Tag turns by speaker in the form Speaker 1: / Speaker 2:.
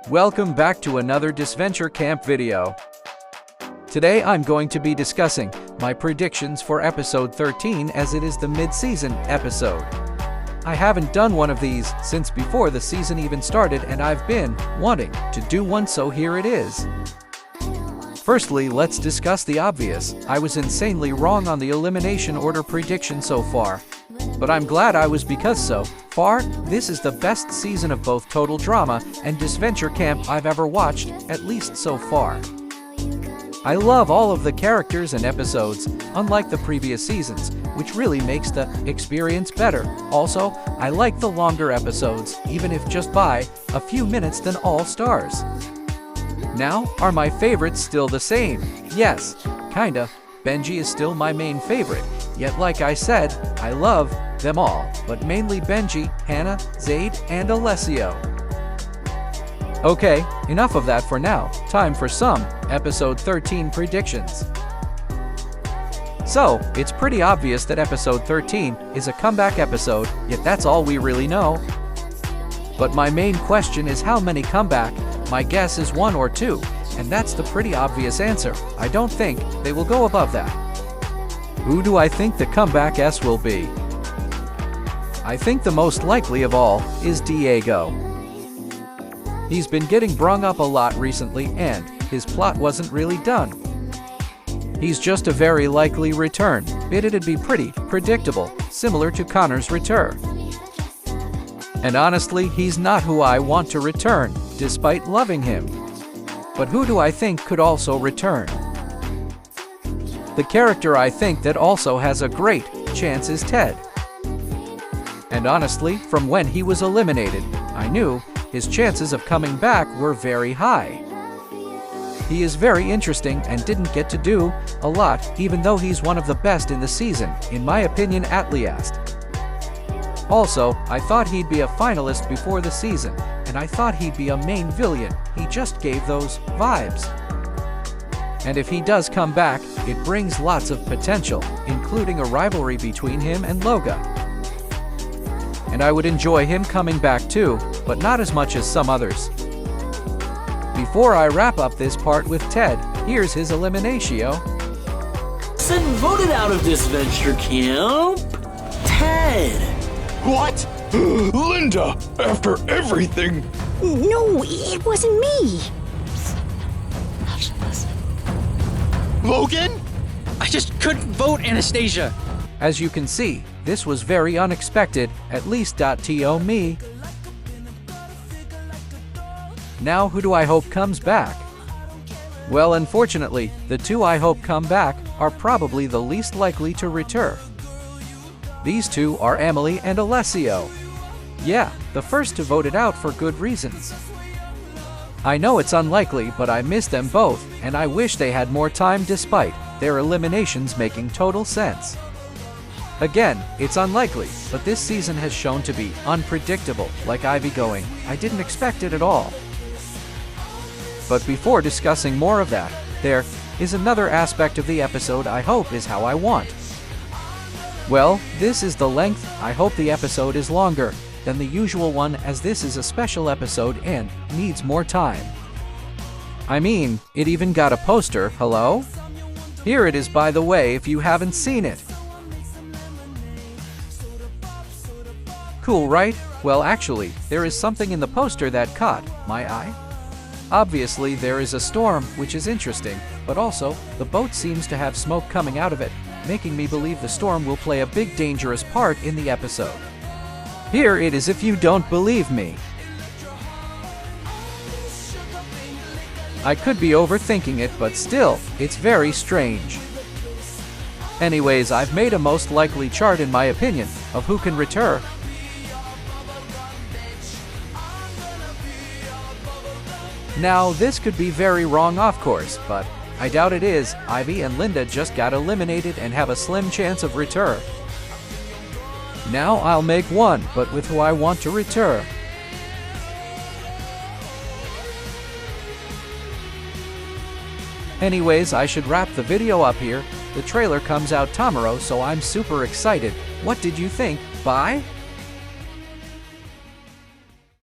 Speaker 1: Welcome back to another DISVENTURE camp video. Today I'm going to be discussing my predictions for episode 13 as it is the mid-season episode. I haven't done one of these since before the season even started and I've been wanting to do one, so here it is. Firstly, let's discuss the obvious. I was insanely wrong on the elimination order prediction so far. But I'm glad I was, because so far, this is the best season of both Total Drama and DISVENTURE Camp I've ever watched, at least so far. I love all of the characters and episodes, unlike the previous seasons, which really makes the experience better. Also, I like the longer episodes, even if just by a few minutes, than All Stars. Now, are my favorites still the same? Yes, kinda. Benji is still my main favorite, yet like I said, I love them all, but mainly Benji, Hannah, Zaid, and Alessio. Okay, enough of that for now. Time for some episode 13 predictions. So, it's pretty obvious that episode 13 is a comeback episode, yet that's all we really know. But my main question is how many comeback? My guess is 1 or 2. And that's the pretty obvious answer. I don't think they will go above that. Who do I think the comeback S will be? I think the most likely of all is Diego. He's been getting brung up a lot recently and his plot wasn't really done. He's just a very likely return. It'd be pretty predictable, similar to Connor's return. And honestly, he's not who I want to return, despite loving him. But who do I think could also return? The character I think that also has a great chance is Ted. And honestly, from when he was eliminated, I knew his chances of coming back were very high. He is very interesting and didn't get to do a lot, even though he's one of the best in the season, in my opinion at least. Also, I thought he'd be a finalist before the season, and I thought he'd be a main villain. He just gave those vibes. And if he does come back, it brings lots of potential, including a rivalry between him and Loga. And I would enjoy him coming back too, but not as much as some others. Before I wrap up this part with Ted, here's his eliminatio.
Speaker 2: Been voted out of DISVENTURE Camp, Ted.
Speaker 3: What? Linda, after everything.
Speaker 4: No, it wasn't me.
Speaker 3: Logan?
Speaker 5: I just couldn't vote Anastasia.
Speaker 1: As you can see, this was very unexpected, at least to me. Now who do I hope comes back? Well, unfortunately, the two I hope come back are probably the least likely to return. These two are Emily and Alessio. Yeah, the first to vote it out for good reasons. I know it's unlikely, but I miss them both, and I wish they had more time despite their eliminations making total sense. Again, it's unlikely, but this season has shown to be unpredictable, like Ivy going. I didn't expect it at all. But before discussing more of that, there is another aspect of the episode I hope is how I want. Well, this is the length. I hope the episode is longer than the usual one, as this is a special episode and needs more time. I mean, it even got a poster, hello? Here it is, by the way, if you haven't seen it. Cool, right? Well, actually, there is something in the poster that caught my eye. Obviously, there is a storm, which is interesting, but also, the boat seems to have smoke coming out of it, making me believe the storm will play a big dangerous part in the episode. Here it is if you don't believe me. I could be overthinking it, but still, it's very strange. Anyways, I've made a most likely chart in my opinion of who can return. Now, this could be very wrong, of course, but I doubt it is. Ivy and Linda just got eliminated and have a slim chance of return. Now I'll make one, but with who I want to return. Anyways, I should wrap the video up here. The trailer comes out tomorrow, so I'm super excited. What did you think? Bye?